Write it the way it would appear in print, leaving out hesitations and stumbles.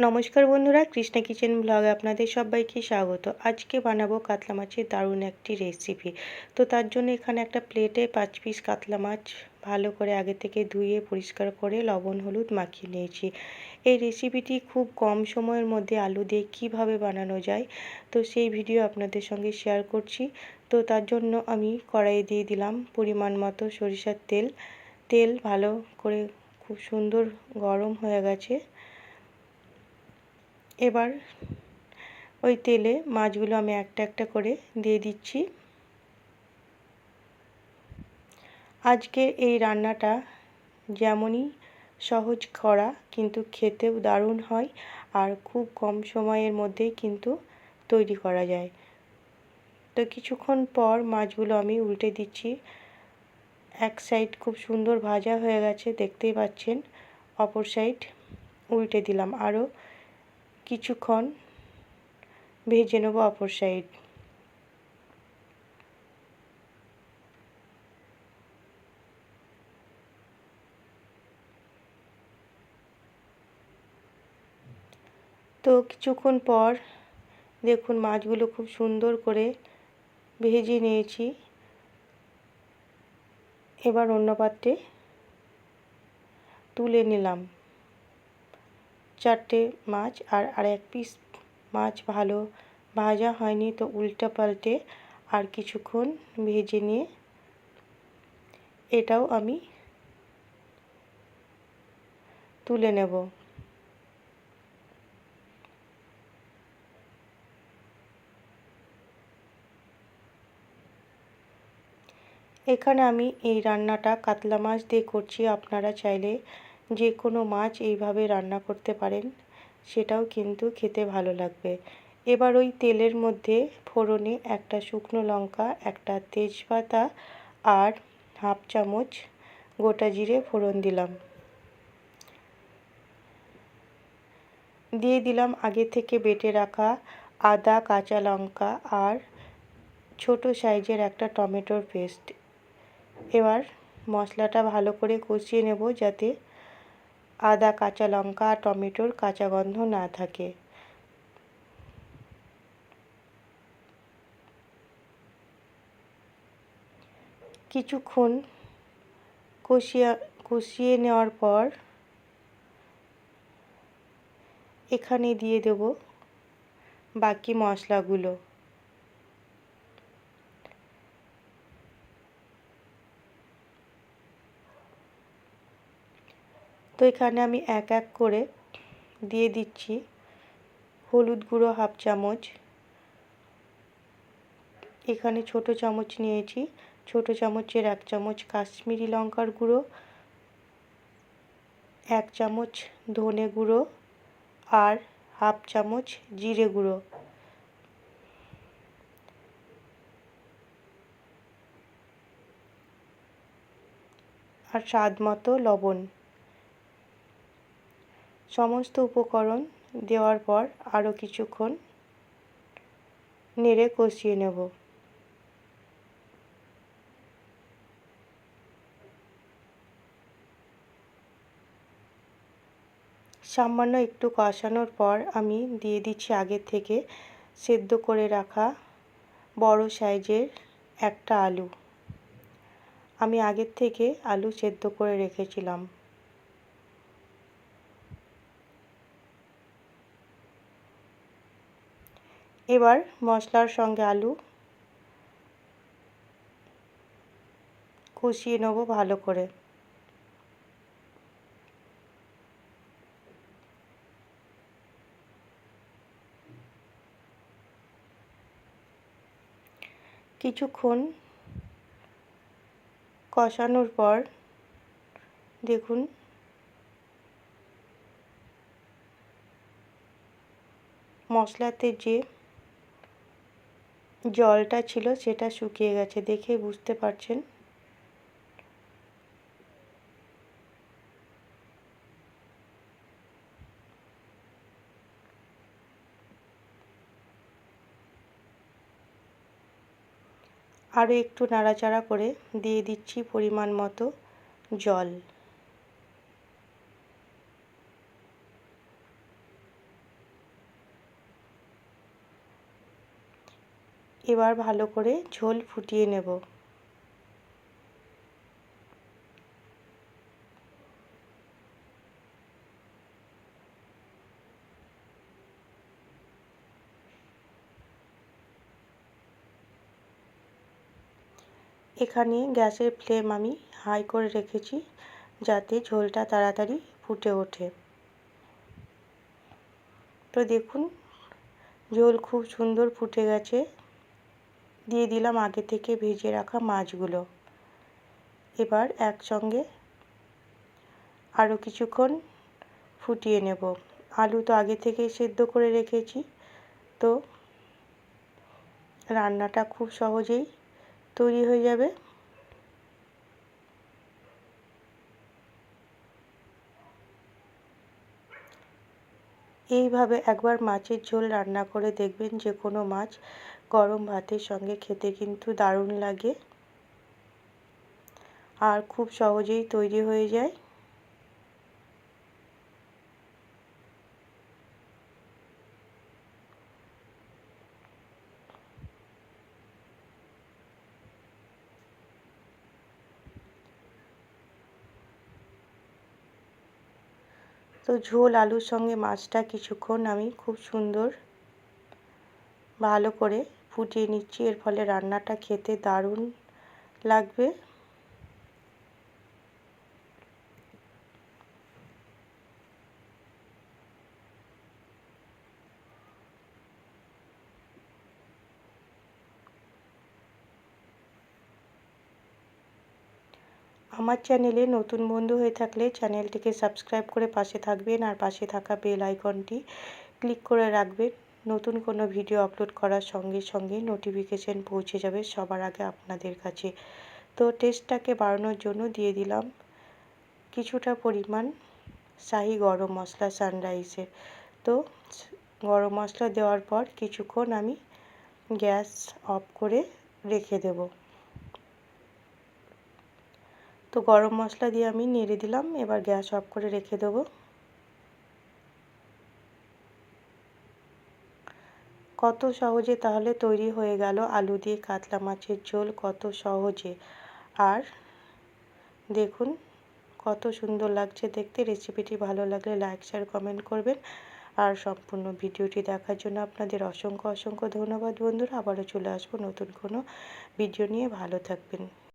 নমস্কার বন্ধুরা, কৃষ্ণা কিচেন ব্লগে আপনাদের সবাইকে স্বাগত। আজকে বানাবো কাতলা মাছের দারুণ একটি রেসিপি। তো তার জন্য এখানে একটা প্লেটে 5 পিস কাতলা মাছ ভালো করে আগে থেকে ধুয়ে পরিষ্কার করে লবণ হলুদ মাখিয়ে নিয়েছি। এই রেসিপিটি খুব কম সময়ের মধ্যে আলু দিয়ে কিভাবে বানানো যায়, তো সেই ভিডিও আপনাদের সঙ্গে শেয়ার করছি। তো তার জন্য আমি কড়াইয়ে দিয়ে দিলাম পরিমাণ মতো সরিষার তেল। তেল ভালো করে খুব সুন্দর গরম হয়ে গেছে। এবার ওই তেলে মাছগুলো আমি একটা একটা করে দিয়ে দিচ্ছি। আজকে এই রান্নাটা যেমনই সহজ করা, কিন্তু খেতেও দারুণ হয় আর খুব কম সময়ের মধ্যেই কিন্তু তৈরি করা যায়। তো কিছুক্ষণ পর মাছগুলো আমি উল্টে দিচ্ছি। এক সাইড খুব সুন্দর ভাজা হয়ে গেছে, দেখতেই পাচ্ছেন। অপর সাইড উল্টে দিলাম, আরও কিছুক্ষণ ভেজে নেব অপর সাইড। তো কিছুক্ষণ পর দেখুন মাছগুলো খুব সুন্দর করে ভেজে নিয়েছি। এবার অন্য পাত্রে তুলে নিলাম। 4টে মাছ আর এক পিস মাছ ভালো ভাজা হয়নি, তো উল্টে পাল্টে আর কিছুক্ষণ ভেজে নিয়ে এটাও আমি তুলে নেব। এখানে আমি এই রান্নাটা কাতলা মাছ দিয়ে করছি। আপনারা চাইলে যে কোনো মাছ এইভাবে রান্না করতে পারেন, সেটাও কিন্তু খেতে ভালো লাগবে। এবার ওই তেলের মধ্যে ফোড়নে একটা শুকনো লঙ্কা, একটা তেজপাতা আর হাফ চামচ গোটা জিরে ফোড়ন দিলাম। দিয়ে দিলাম আগে থেকে বেটে রাখা আদা, কাঁচা লঙ্কা আর ছোট সাইজের একটা টমেটোর পেস্ট। এবার মশলাটা ভালো করে কষিয়ে নেব, যাতে আদা, কাঁচা লঙ্কা আর টমেটোর কাঁচা গন্ধ না থাকে। কিছুক্ষণ কষিয়ে নেওয়ার পর এখানে দিয়ে দেব বাকি মশলাগুলো। তো এখানে আমি এক এক করে দিয়ে দিচ্ছি হলুদ গুঁড়ো হাফ চামচ, এখানে ছোট চামচ নিয়েছি, ছোট চামচের 1 চামচ কাশ্মীরি লঙ্কার গুঁড়ো, 1 চামচ ধনে গুঁড়ো আর হাফ চামচ জিরে গুঁড়ো, আর স্বাদ মতো লবণ। সমস্ত উপকরণ দেওয়ার পর আরও কিছুক্ষণ নেড়ে কষিয়ে নেব। সামান্য একটু কষানোর পর আমি দিয়ে দিচ্ছি আগে থেকে সেদ্ধ করে রাখা বড় সাইজের একটা আলু। আমি আগের থেকে আলু সেদ্ধ করে রেখেছিলাম। এবার মশলার সঙ্গে আলু কষিয়ে নেব ভালো করে। কিছুক্ষণ কষানোর পর দেখুন মশলাতে যে জলটা ছিল সেটা শুকিয়ে গেছে, দেখে বুঝতে পারছেন। আরও একটু নাড়াচাড়া করে দিয়ে দিচ্ছি পরিমাণ মতো জল। এবার ভালো করে ঝোল ফুটিয়ে নেব। এখানে গ্যাসের ফ্লেম আমি হাই করে রেখেছি যাতে ঝোলটা তাড়াতাড়ি ফুটে ওঠে। তো দেখুন ঝোল খুব সুন্দর ফুটে গেছে। দিয়ে দিলাম আগে থেকে ভেজে রাখা মাছগুলো। এবার একসঙ্গে আরও কিছুক্ষণ ফুটিয়ে নেব। আলু তো আগে থেকেই সেদ্ধ করে রেখেছি, তো রান্নাটা খুব সহজেই তৈরি হয়ে যাবে। এইভাবে একবার মাছের ঝোল রান্না করে দেখবেন, যে কোনো মাছ গরম ভাতের সঙ্গে খেতে কিন্তু দারুণ লাগে আর খুব সহজেই তৈরি হয়ে যায়। তো ঝোল আলুর সঙ্গে মাছটা কিছুক্ষণ আমি খুব সুন্দর ভালো করে ফুটিয়ে নিচ্ছি। এর ফলে রান্নাটা খেতে দারুণ লাগবে। আমার চ্যানেলে নতুন বন্ধু হয়ে থাকলে চ্যানেলটিকে সাবস্ক্রাইব করে পাশে থাকবেন আর পাশে থাকা বেল আইকনটি ক্লিক করে রাখবেন। নতুন কোনো ভিডিও আপলোড করার সঙ্গে সঙ্গে নোটিফিকেশন পৌঁছে যাবে সবার আগে আপনাদের কাছে। তো টেস্টটাকে বাড়ানোর জন্য দিয়ে দিলাম কিছুটা পরিমাণ শাহি গরম মশলা সানরাইসের। তো গরম মশলা দেওয়ার পর কিছুক্ষণ আমি গ্যাস অফ করে রেখে দেব। তো গরম মশলা দিয়ে আমি নেড়ে দিলাম, এবার গ্যাস অফ করে রেখে দেব। কত সহজে তাহলে তৈরি হয়ে গেল আলু দিয়ে কাতলা মাছের ঝোল, কত সহজে। আর দেখুন কত সুন্দর লাগছে দেখতে। রেসিপিটি ভালো লাগলে লাইক শেয়ার কমেন্ট করবেন। আর সম্পূর্ণ ভিডিওটি দেখার জন্য আপনাদের অসংখ্য অসংখ্য ধন্যবাদ বন্ধুরা। আবারও চলে আসবো নতুন কোনো ভিডিও নিয়ে। ভালো থাকবেন।